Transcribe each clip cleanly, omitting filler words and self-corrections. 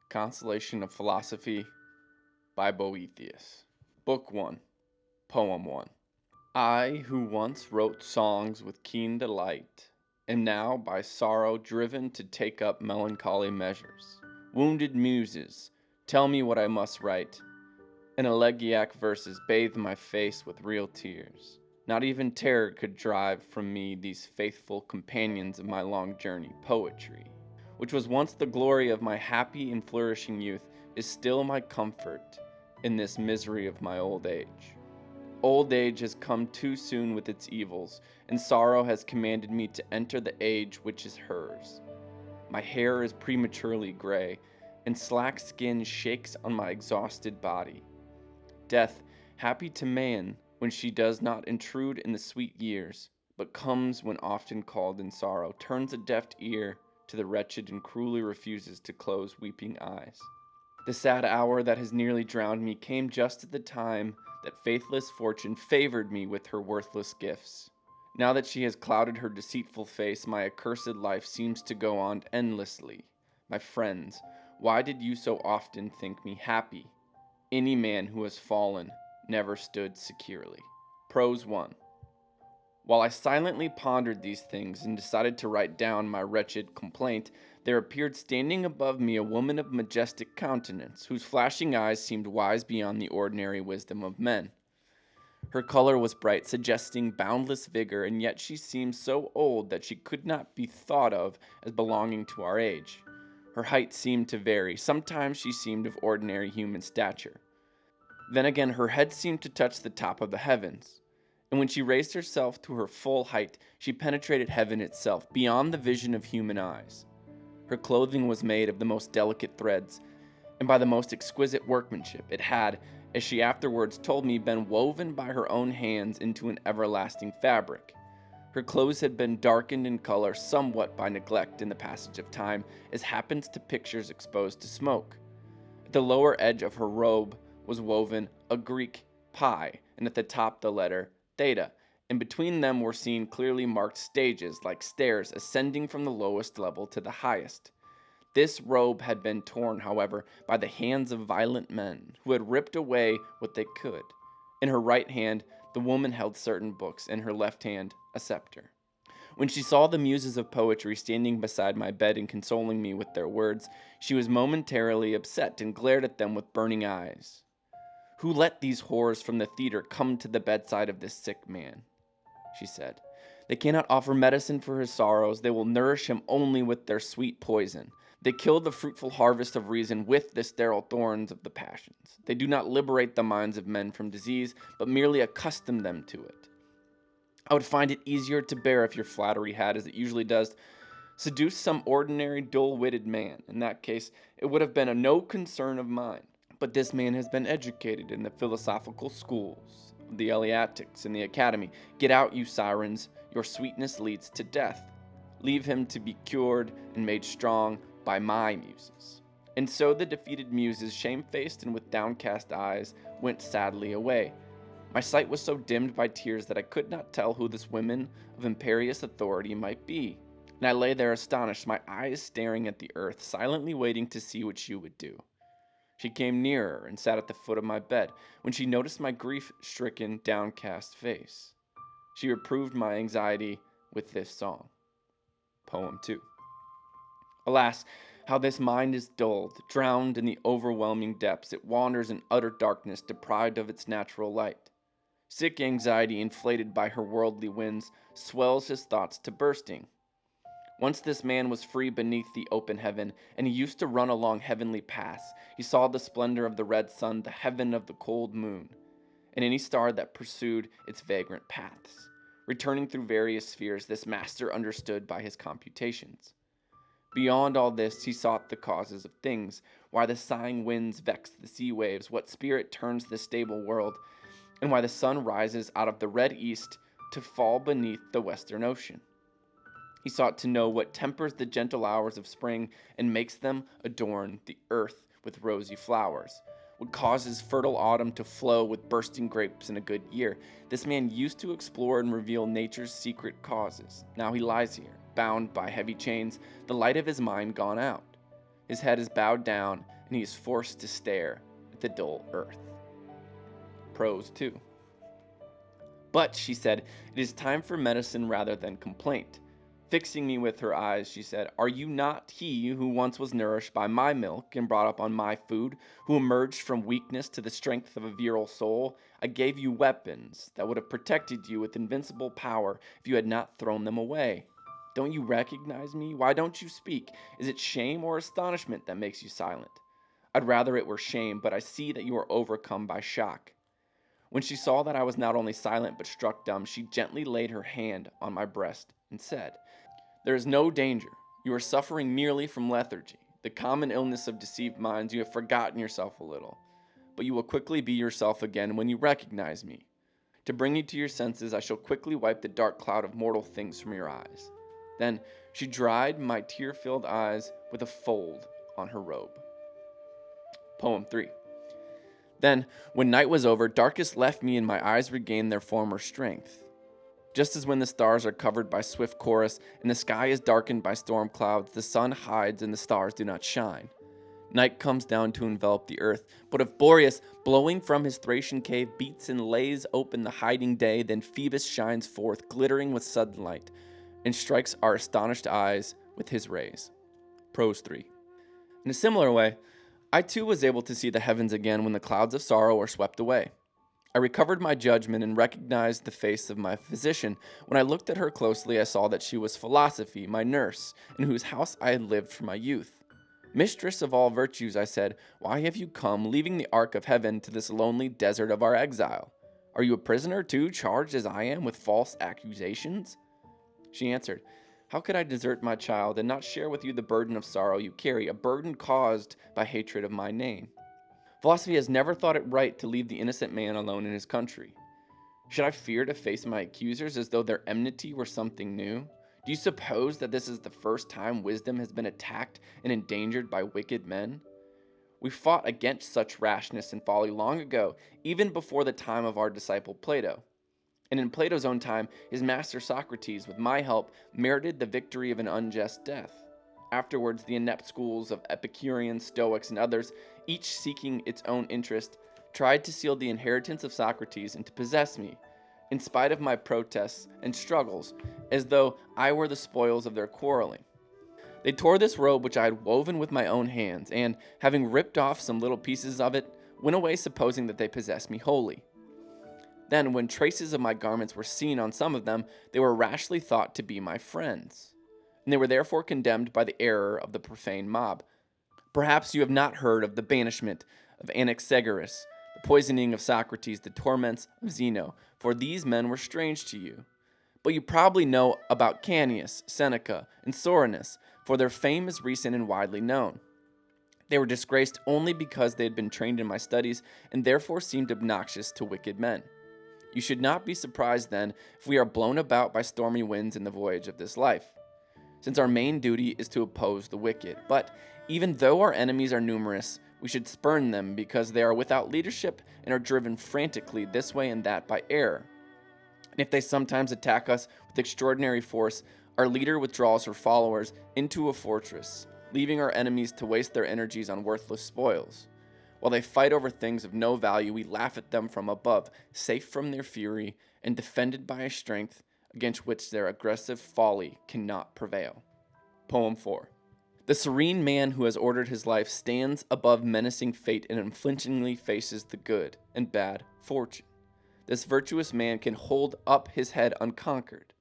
Consolation of Philosophy by Boethius. Book 1, Poem 1. I, who once wrote songs with keen delight, am now by sorrow driven to take up melancholy measures. Wounded muses, tell me what I must write. And elegiac verses bathe my face with real tears. Not even terror could drive from me these faithful companions of my long journey, poetry, which was once the glory of my happy and flourishing youth, is still my comfort in this misery of my old age. Old age has come too soon with its evils, and sorrow has commanded me to enter the age which is hers. My hair is prematurely gray, and slack skin shakes on my exhausted body. Death, happy to man when she does not intrude in the sweet years, but comes when often called in sorrow, turns a deft ear to the wretched and cruelly refuses to close weeping eyes. The sad hour that has nearly drowned me came just at the time that faithless fortune favored me with her worthless gifts. Now that she has clouded her deceitful face, my accursed life seems to go on endlessly. My friends, why did you so often think me happy? Any man who has fallen never stood securely. Prose 1. While I silently pondered these things and decided to write down my wretched complaint, there appeared standing above me a woman of majestic countenance, whose flashing eyes seemed wise beyond the ordinary wisdom of men. Her color was bright, suggesting boundless vigor, and yet she seemed so old that she could not be thought of as belonging to our age. Her height seemed to vary. Sometimes she seemed of ordinary human stature. Then again her head seemed to touch the top of the heavens. And when she raised herself to her full height, she penetrated heaven itself, beyond the vision of human eyes. Her clothing was made of the most delicate threads, and by the most exquisite workmanship. It had, as she afterwards told me, been woven by her own hands into an everlasting fabric. Her clothes had been darkened in color somewhat by neglect in the passage of time, as happens to pictures exposed to smoke. At the lower edge of her robe was woven a Greek pi, and at the top the letter theta, and between them were seen clearly marked stages like stairs ascending from the lowest level to the highest. This robe had been torn, however, by the hands of violent men, who had ripped away what they could. In her right hand the woman held certain books, in her left hand a scepter. When she saw the muses of poetry standing beside my bed and consoling me with their words, she was momentarily upset and glared at them with burning eyes. "Who let these whores from the theater come to the bedside of this sick man?" she said. "They cannot offer medicine for his sorrows. They will nourish him only with their sweet poison. They kill the fruitful harvest of reason with the sterile thorns of the passions. They do not liberate the minds of men from disease, but merely accustom them to it. I would find it easier to bear if your flattery had, as it usually does, seduced some ordinary dull-witted man. In that case, it would have been no concern of mine. But this man has been educated in the philosophical schools, the Eleatics, and the Academy. Get out, you sirens, your sweetness leads to death. Leave him to be cured and made strong by my muses." And so the defeated muses, shamefaced and with downcast eyes, went sadly away. My sight was so dimmed by tears that I could not tell who this woman of imperious authority might be, and I lay there astonished, my eyes staring at the earth, silently waiting to see what she would do. She came nearer and sat at the foot of my bed. When she noticed my grief-stricken, downcast face, she reproved my anxiety with this song. Poem 2. Alas, how this mind is dulled, drowned in the overwhelming depths. It wanders in utter darkness, deprived of its natural light. Sick anxiety, inflated by her worldly winds, swells his thoughts to bursting. Once this man was free beneath the open heaven, and he used to run along heavenly paths. He saw the splendor of the red sun, the heaven of the cold moon, and any star that pursued its vagrant paths. Returning through various spheres, this master understood by his computations. Beyond all this, he sought the causes of things, why the sighing winds vex the sea waves, what spirit turns the stable world, and why the sun rises out of the red east to fall beneath the western ocean. He sought to know what tempers the gentle hours of spring and makes them adorn the earth with rosy flowers, what causes fertile autumn to flow with bursting grapes in a good year. This man used to explore and reveal nature's secret causes. Now he lies here, bound by heavy chains, the light of his mind gone out. His head is bowed down, and he is forced to stare at the dull earth. Prose 2. But, she said, it is time for medicine rather than complaint. Fixing me with her eyes, she said, are you not he who once was nourished by my milk and brought up on my food, who emerged from weakness to the strength of a virile soul? I gave you weapons that would have protected you with invincible power if you had not thrown them away. Don't you recognize me? Why don't you speak? Is it shame or astonishment that makes you silent? I'd rather it were shame, but I see that you are overcome by shock. When she saw that I was not only silent but struck dumb, she gently laid her hand on my breast and said, there is no danger. You are suffering merely from lethargy, the common illness of deceived minds. You have forgotten yourself a little, but you will quickly be yourself again when you recognize me. To bring you to your senses, I shall quickly wipe the dark cloud of mortal things from your eyes. Then she dried my tear-filled eyes with a fold on her robe. Poem 3. Then, when night was over, darkness left me and my eyes regained their former strength. Just as when the stars are covered by swift chorus and the sky is darkened by storm clouds, the sun hides and the stars do not shine. Night comes down to envelop the earth, but if Boreas, blowing from his Thracian cave, beats and lays open the hiding day, then Phoebus shines forth, glittering with sunlight, and strikes our astonished eyes with his rays. Prose 3. In a similar way, I too was able to see the heavens again when the clouds of sorrow are swept away. I recovered my judgment and recognized the face of my physician. When I looked at her closely, I saw that she was Philosophy, my nurse, in whose house I had lived from my youth. Mistress of all virtues, I said, why have you come, leaving the ark of heaven, to this lonely desert of our exile? Are you a prisoner too, charged as I am with false accusations? She answered, how could I desert my child and not share with you the burden of sorrow you carry, a burden caused by hatred of my name? Philosophy has never thought it right to leave the innocent man alone in his country. Should I fear to face my accusers as though their enmity were something new? Do you suppose that this is the first time wisdom has been attacked and endangered by wicked men? We fought against such rashness and folly long ago, even before the time of our disciple Plato. And in Plato's own time, his master Socrates, with my help, merited the victory of an unjust death. Afterwards, the inept schools of Epicureans, Stoics, and others, each seeking its own interest, tried to seal the inheritance of Socrates and to possess me, in spite of my protests and struggles, as though I were the spoils of their quarreling. They tore this robe which I had woven with my own hands, and, having ripped off some little pieces of it, went away supposing that they possessed me wholly. Then, when traces of my garments were seen on some of them, they were rashly thought to be my friends, and they were therefore condemned by the error of the profane mob. Perhaps you have not heard of the banishment of Anaxagoras, the poisoning of Socrates, the torments of Zeno, for these men were strange to you. But you probably know about Canius, Seneca, and Soranus, for their fame is recent and widely known. They were disgraced only because they had been trained in my studies, and therefore seemed obnoxious to wicked men. You should not be surprised, then, if we are blown about by stormy winds in the voyage of this life, since our main duty is to oppose the wicked. But even though our enemies are numerous, we should spurn them because they are without leadership and are driven frantically this way and that by error. And if they sometimes attack us with extraordinary force, our leader withdraws her followers into a fortress, leaving our enemies to waste their energies on worthless spoils. While they fight over things of no value, we laugh at them from above, safe from their fury and defended by a strength against which their aggressive folly cannot prevail. Poem 4. The serene man who has ordered his life stands above menacing fate and unflinchingly faces the good and bad fortune. This virtuous man can hold up his head unconquered.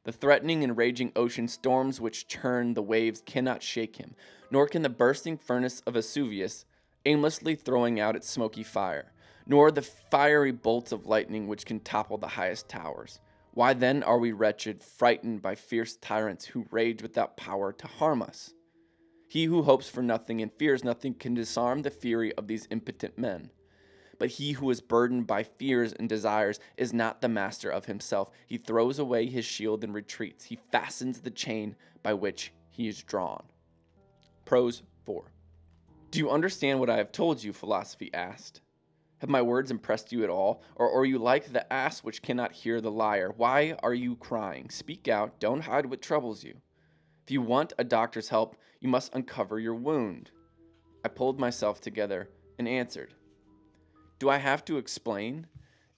The threatening and raging ocean storms which churn the waves cannot shake him, nor can the bursting furnace of Vesuvius aimlessly throwing out its smoky fire, nor the fiery bolts of lightning which can topple the highest towers. Why then are we wretched, frightened by fierce tyrants who rage without power to harm us? He who hopes for nothing and fears nothing can disarm the fury of these impotent men. But he who is burdened by fears and desires is not the master of himself. He throws away his shield and retreats. He fastens the chain by which he is drawn. Prose 4. Do you understand what I have told you? Philosophy asked. Have my words impressed you at all? Or are you like the ass which cannot hear the lyre? Why are you crying? Speak out. Don't hide what troubles you. If you want a doctor's help, you must uncover your wound. I pulled myself together and answered, "Do I have to explain?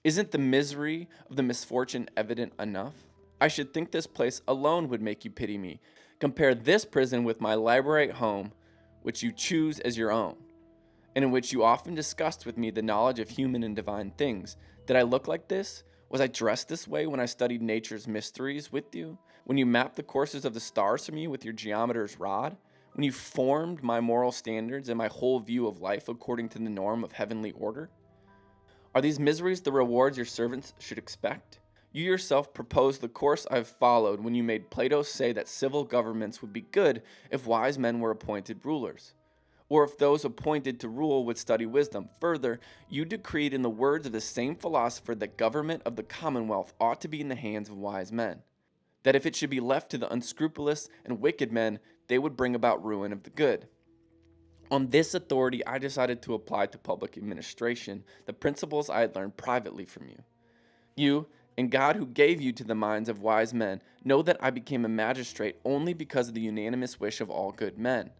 Isn't the misery of the misfortune evident enough? I should think this place alone would make you pity me. Compare this prison with my library at home, which you choose as your own, and in which you often discussed with me the knowledge of human and divine things. Did I look like this? Was I dressed this way when I studied nature's mysteries with you? When you mapped the courses of the stars for me with your geometer's rod? When you formed my moral standards and my whole view of life according to the norm of heavenly order? Are these miseries the rewards your servants should expect? You yourself proposed the course I have followed when you made Plato say that civil governments would be good if wise men were appointed rulers, or if those appointed to rule would study wisdom. Further, you decreed in the words of the same philosopher that government of the commonwealth ought to be in the hands of wise men, that if it should be left to the unscrupulous and wicked men, they would bring about ruin of the good. On this authority, I decided to apply to public administration the principles I had learned privately from you. You, and God who gave you to the minds of wise men, know that I became a magistrate only because of the unanimous wish of all good men.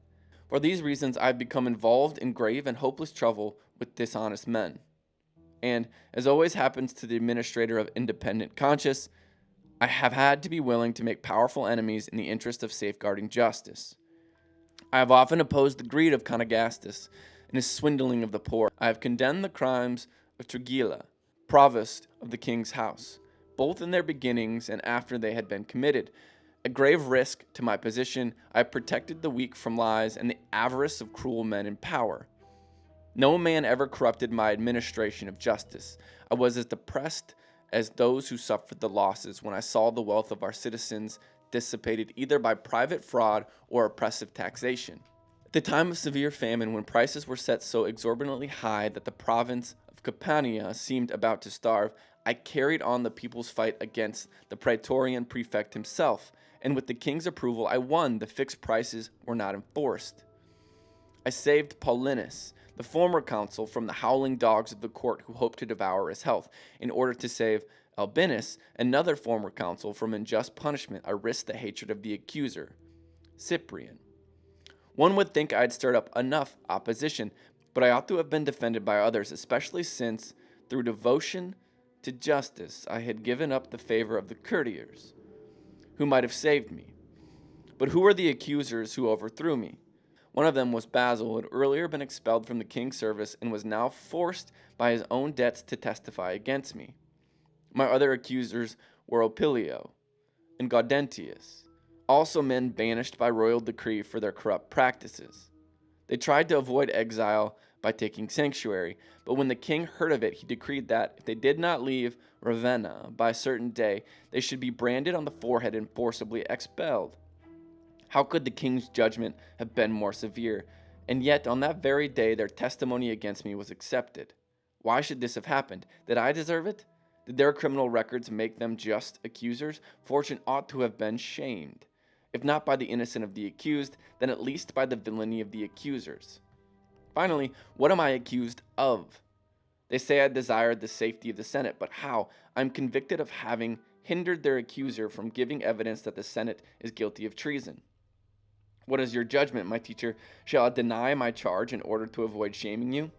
For these reasons, I have become involved in grave and hopeless trouble with dishonest men. And, as always happens to the administrator of independent conscience, I have had to be willing to make powerful enemies in the interest of safeguarding justice. I have often opposed the greed of Conagastus and his swindling of the poor. I have condemned the crimes of Trigila, provost of the king's house, both in their beginnings and after they had been committed. At grave risk to my position, I have protected the weak from lies and the avarice of cruel men in power. No man ever corrupted my administration of justice. I was as depressed as those who suffered the losses when I saw the wealth of our citizens dissipated either by private fraud or oppressive taxation. At the time of severe famine, when prices were set so exorbitantly high that the province of Campania seemed about to starve, I carried on the people's fight against the praetorian prefect himself, and with the king's approval I won. The fixed prices were not enforced. I saved Paulinus, the former consul, from the howling dogs of the court who hoped to devour his health. In order to save Albinus, another former consul, from unjust punishment, I risked the hatred of the accuser, Cyprian. One would think I had stirred up enough opposition, but I ought to have been defended by others, especially since, through devotion to justice, I had given up the favor of the courtiers, who might have saved me. But who were the accusers who overthrew me? One of them was Basil, who had earlier been expelled from the king's service and was now forced by his own debts to testify against me. My other accusers were Opilio and Gaudentius, also men banished by royal decree for their corrupt practices. They tried to avoid exile by taking sanctuary, but when the king heard of it, he decreed that if they did not leave Ravenna by a certain day, they should be branded on the forehead and forcibly expelled. How could the king's judgment have been more severe? And yet on that very day their testimony against me was accepted. Why should this have happened? Did I deserve it? Did their criminal records make them just accusers? Fortune ought to have been shamed, if not by the innocent of the accused, then at least by the villainy of the accusers. Finally, what am I accused of? They say I desired the safety of the Senate, but how? I am convicted of having hindered their accuser from giving evidence that the Senate is guilty of treason. What is your judgment, my teacher? Shall I deny my charge in order to avoid shaming you?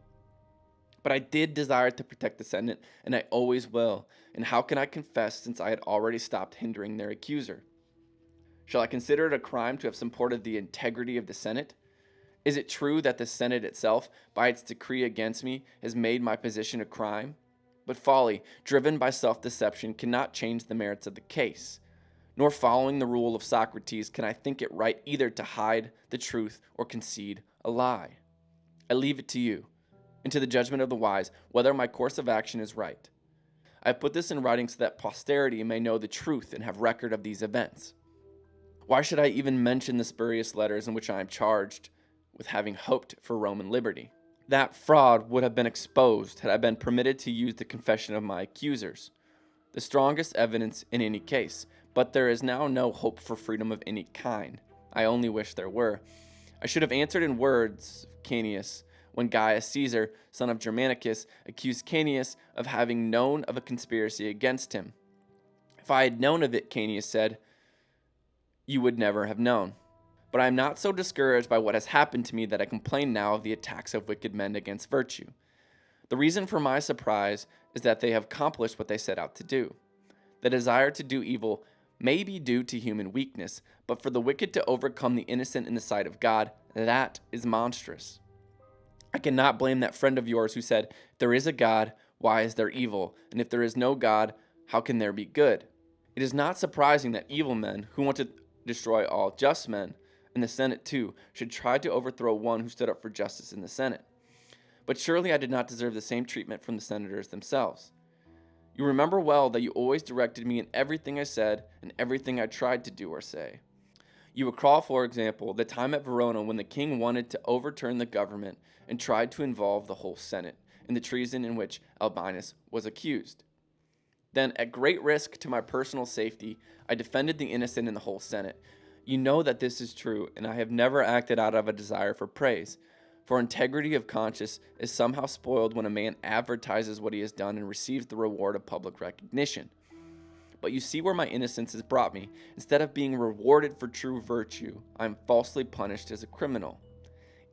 But I did desire to protect the Senate, and I always will. And how can I confess, since I had already stopped hindering their accuser? Shall I consider it a crime to have supported the integrity of the Senate? Is it true that the Senate itself, by its decree against me, has made my position a crime? But folly, driven by self-deception, cannot change the merits of the case. Nor following the rule of Socrates can I think it right either to hide the truth or concede a lie. I leave it to you, and to the judgment of the wise, whether my course of action is right. I have put this in writing so that posterity may know the truth and have record of these events. Why should I even mention the spurious letters in which I am charged with having hoped for Roman liberty? That fraud would have been exposed had I been permitted to use the confession of my accusers, the strongest evidence in any case. But there is now no hope for freedom of any kind. I only wish there were. I should have answered in words of Canius, when Gaius Caesar, son of Germanicus, accused Canius of having known of a conspiracy against him. If I had known of it, Canius said, you would never have known. But I am not so discouraged by what has happened to me that I complain now of the attacks of wicked men against virtue. The reason for my surprise is that they have accomplished what they set out to do. The desire to do evil may be due to human weakness, but for the wicked to overcome the innocent in the sight of God, that is monstrous. I cannot blame that friend of yours who said, "If there is a God, why is there evil? And if there is no God, how can there be good?" It is not surprising that evil men, who want to destroy all just men, and the Senate too, should try to overthrow one who stood up for justice in the Senate. But surely I did not deserve the same treatment from the senators themselves. You remember well that you always directed me in everything I said and everything I tried to do or say. You recall, for example, the time at Verona when the king wanted to overturn the government and tried to involve the whole Senate in the treason in which Albinus was accused. Then, at great risk to my personal safety, I defended the innocent in the whole Senate. You know that this is true, and I have never acted out of a desire for praise. For integrity of conscience is somehow spoiled when a man advertises what he has done and receives the reward of public recognition. But you see where my innocence has brought me. Instead of being rewarded for true virtue, I am falsely punished as a criminal.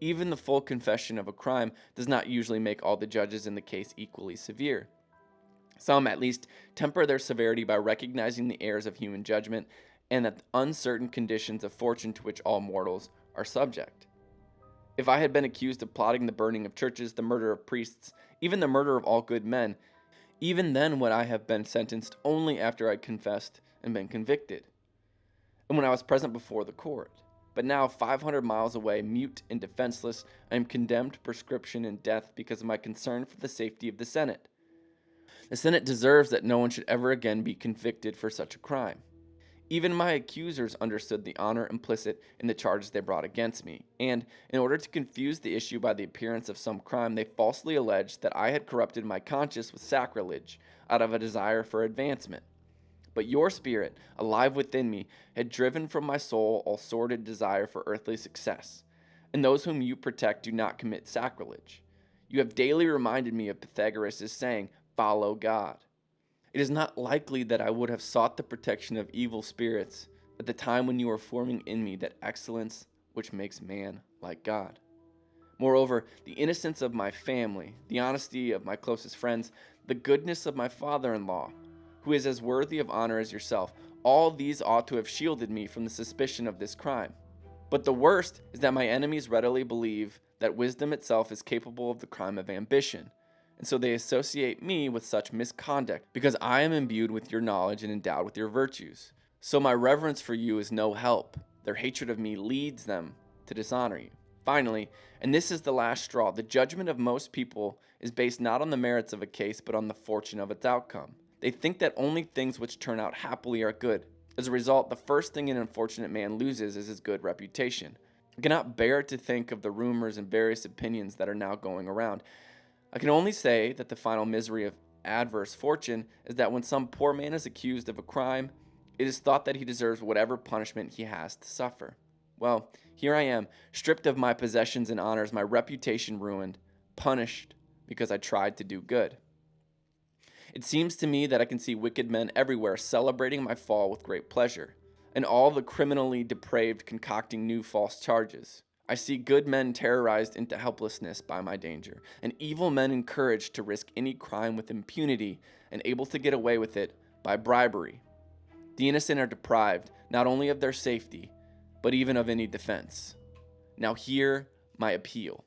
Even the full confession of a crime does not usually make all the judges in the case equally severe. Some, at least, temper their severity by recognizing the errors of human judgment and the uncertain conditions of fortune to which all mortals are subject. If I had been accused of plotting the burning of churches, the murder of priests, even the murder of all good men, even then would I have been sentenced only after I had confessed and been convicted, and when I was present before the court. But now, 500 miles away, mute and defenseless, I am condemned to prescription and death because of my concern for the safety of the Senate. The Senate deserves that no one should ever again be convicted for such a crime. Even my accusers understood the honor implicit in the charges they brought against me, and, in order to confuse the issue by the appearance of some crime, they falsely alleged that I had corrupted my conscience with sacrilege out of a desire for advancement. But your spirit, alive within me, had driven from my soul all sordid desire for earthly success, and those whom you protect do not commit sacrilege. You have daily reminded me of Pythagoras' saying, "Follow God." It is not likely that I would have sought the protection of evil spirits at the time when you were forming in me that excellence which makes man like God. Moreover, the innocence of my family, the honesty of my closest friends, the goodness of my father-in-law, who is as worthy of honor as yourself, all these ought to have shielded me from the suspicion of this crime. But the worst is that my enemies readily believe that wisdom itself is capable of the crime of ambition, and so they associate me with such misconduct, because I am imbued with your knowledge and endowed with your virtues. So my reverence for you is no help. Their hatred of me leads them to dishonor you. Finally, and this is the last straw, the judgment of most people is based not on the merits of a case, but on the fortune of its outcome. They think that only things which turn out happily are good. As a result, the first thing an unfortunate man loses is his good reputation. I cannot bear to think of the rumors and various opinions that are now going around. I can only say that the final misery of adverse fortune is that when some poor man is accused of a crime, it is thought that he deserves whatever punishment he has to suffer. Well, here I am, stripped of my possessions and honors, my reputation ruined, punished because I tried to do good. It seems to me that I can see wicked men everywhere celebrating my fall with great pleasure, and all the criminally depraved concocting new false charges. I see good men terrorized into helplessness by my danger, and evil men encouraged to risk any crime with impunity and able to get away with it by bribery. The innocent are deprived not only of their safety, but even of any defense. Now hear my appeal.